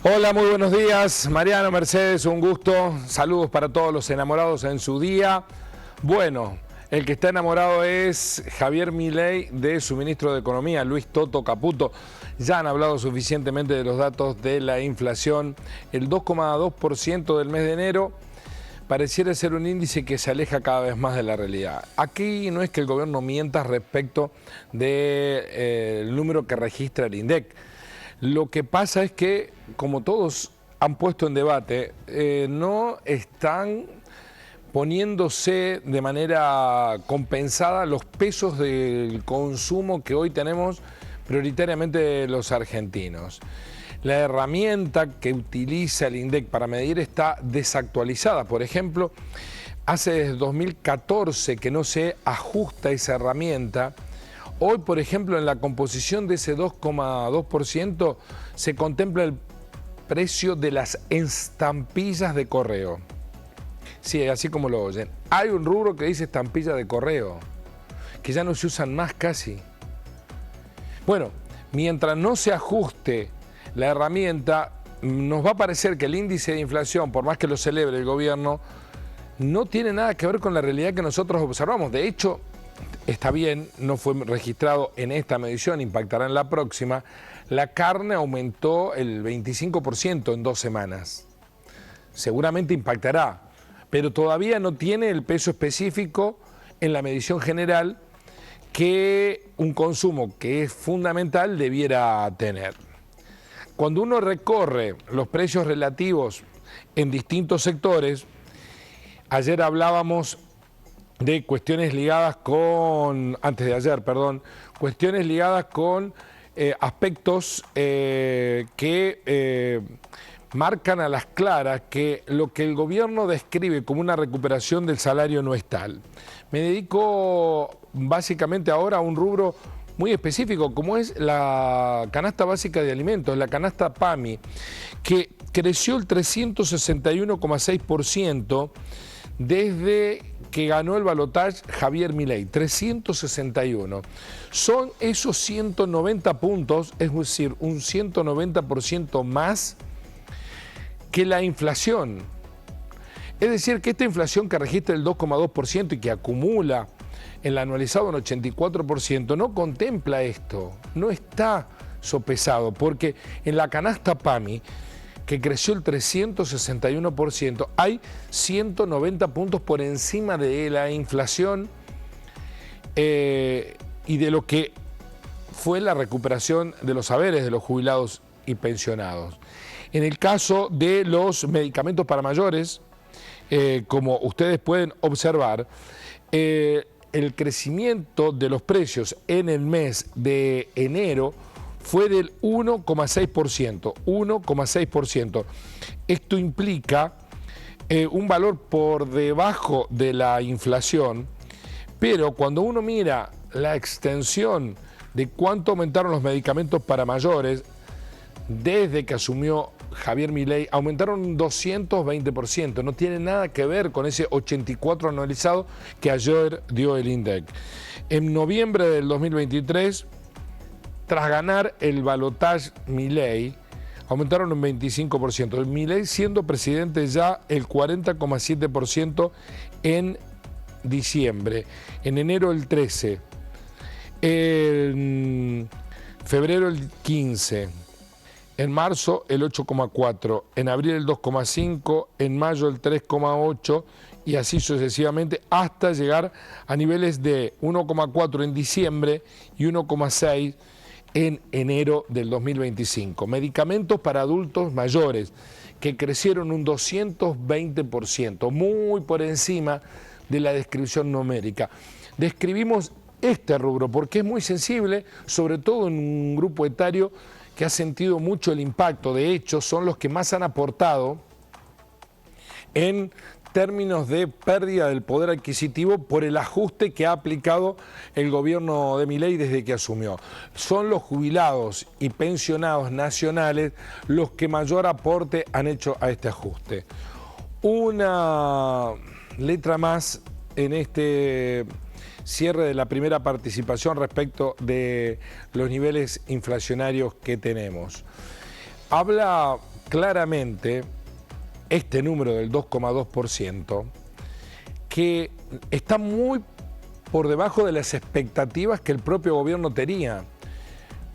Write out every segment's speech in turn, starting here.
Hola, muy buenos días. Mariano, Mercedes, un gusto. Saludos para todos los enamorados en su día. Bueno, el que está enamorado es Javier Milei de su ministro de Economía, Luis Toto Caputo. Ya han hablado suficientemente de los datos de la inflación. El 2,2% del mes de enero pareciera ser un índice que se aleja cada vez más de la realidad. Aquí no es que el gobierno mienta respecto del número que registra el INDEC. Lo que pasa es que, como todos han puesto en debate, no están poniéndose de manera compensada los pesos del consumo que hoy tenemos prioritariamente los argentinos. La herramienta que utiliza el INDEC para medir está desactualizada. Por ejemplo, hace desde 2014 que no se ajusta esa herramienta. Hoy, por ejemplo, en la composición de ese 2,2% se contempla el precio de las estampillas de correo. Sí, así como lo oyen. Hay un rubro que dice estampilla de correo, que ya no se usan más casi. Bueno, mientras no se ajuste la herramienta, nos va a parecer que el índice de inflación, por más que lo celebre el gobierno, no tiene nada que ver con la realidad que nosotros observamos. De hecho, está bien, no fue registrado en esta medición, impactará en la próxima. La carne aumentó el 25% en 2 semanas. Seguramente impactará, pero todavía no tiene el peso específico en la medición general que un consumo que es fundamental debiera tener. Cuando uno recorre los precios relativos en distintos sectores, ayer hablábamos de cuestiones ligadas con, cuestiones ligadas con aspectos que marcan a las claras que lo que el gobierno describe como una recuperación del salario no es tal. Me dedico básicamente ahora a un rubro muy específico, como es la canasta básica de alimentos, la canasta PAMI, que creció el 361,6% desde que ganó el balotaje Javier Milei, 361. Son esos 190 puntos, es decir, un 190% más que la inflación. Es decir, que esta inflación que registra el 2,2% y que acumula en el anualizado en 84%, no contempla esto, no está sopesado, porque en la canasta PAMI, que creció el 361%, hay 190 puntos por encima de la inflación y de lo que fue la recuperación de los haberes de los jubilados y pensionados. En el caso de los medicamentos para mayores, como ustedes pueden observar, el crecimiento de los precios en el mes de enero fue del 1,6%, 1,6%. Esto implica un valor por debajo de la inflación, pero cuando uno mira la extensión de cuánto aumentaron los medicamentos para mayores, desde que asumió Javier Milei, aumentaron un 220%. No tiene nada que ver con ese 84% anualizado que ayer dio el INDEC. En noviembre del 2023, tras ganar el balotaje Milei, aumentaron un 25%. Milei siendo presidente ya el 40,7% en diciembre. En enero el 13%. En febrero el 15%. En marzo el 8,4%, en abril el 2,5%, en mayo el 3,8% y así sucesivamente hasta llegar a niveles de 1,4% en diciembre y 1,6% en enero del 2025. Medicamentos para adultos mayores que crecieron un 220%, muy por encima de la descripción numérica. Describimos este rubro porque es muy sensible, sobre todo en un grupo etario que ha sentido mucho el impacto. De hecho, son los que más han aportado en términos de pérdida del poder adquisitivo por el ajuste que ha aplicado el gobierno de Milei desde que asumió. Son los jubilados y pensionados nacionales los que mayor aporte han hecho a este ajuste. Una letra más en este cierre de la primera participación respecto de los niveles inflacionarios que tenemos. habla claramente este número del 2,2%, que está muy por debajo de las expectativas que el propio gobierno tenía.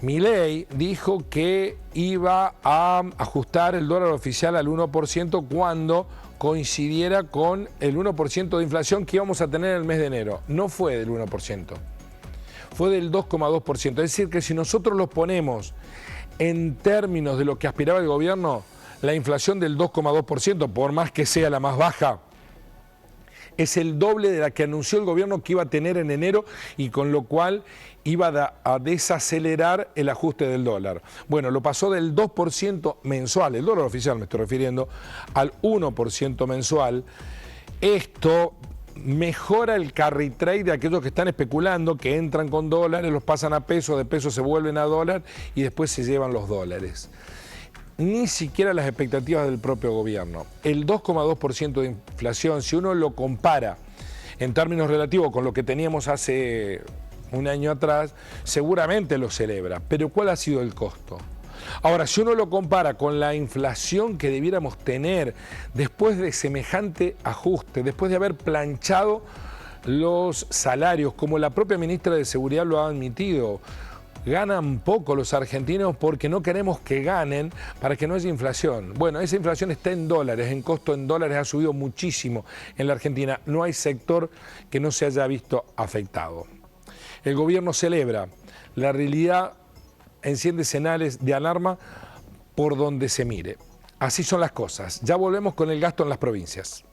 Milei dijo que iba a ajustar el dólar oficial al 1% cuando coincidiera con el 1% de inflación que íbamos a tener en el mes de enero. No fue del 1%, fue del 2,2%. Es decir, que si nosotros los ponemos en términos de lo que aspiraba el gobierno, la inflación del 2,2%, por más que sea la más baja, es el doble de la que anunció el gobierno que iba a tener en enero y con lo cual iba a desacelerar el ajuste del dólar. Bueno, lo pasó del 2% mensual, el dólar oficial me estoy refiriendo, al 1% mensual. Esto mejora el carry trade de aquellos que están especulando, que entran con dólares, los pasan a pesos, de pesos se vuelven a dólar y después se llevan los dólares. Ni siquiera las expectativas del propio gobierno. El 2,2% de inflación, si uno lo compara en términos relativos con lo que teníamos hace un año atrás, seguramente lo celebra. Pero ¿cuál ha sido el costo? Ahora, si uno lo compara con la inflación que debiéramos tener después de semejante ajuste, después de haber planchado los salarios, como la propia ministra de Seguridad lo ha admitido, ganan poco los argentinos porque no queremos que ganen para que no haya inflación. Bueno, esa inflación está en dólares, en costo en dólares ha subido muchísimo en la Argentina. No hay sector que no se haya visto afectado. El gobierno celebra, la realidad enciende señales de alarma por donde se mire. Así son las cosas. Ya volvemos con el gasto en las provincias.